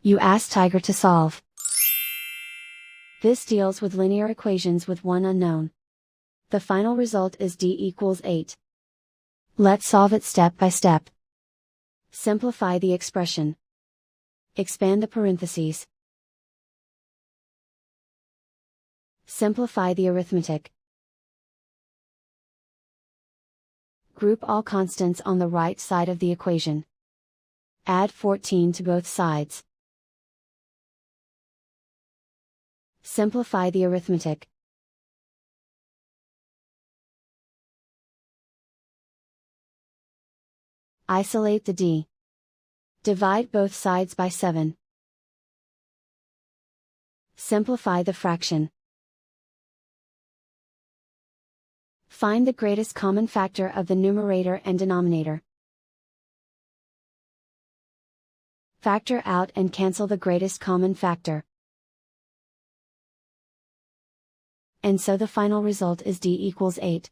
You ask Tiger to solve. This deals with linear equations with one unknown. The final result is d equals 8. Let's solve it step by step. Simplify the expression. Expand the parentheses. Simplify the arithmetic. Group all constants on the right side of the equation. Add 14 to both sides. Simplify the arithmetic. Isolate the d. Divide both sides by 7. Simplify the fraction. Find the greatest common factor of the numerator and denominator. Factor out and cancel the greatest common factor. And so the final result is d equals 8.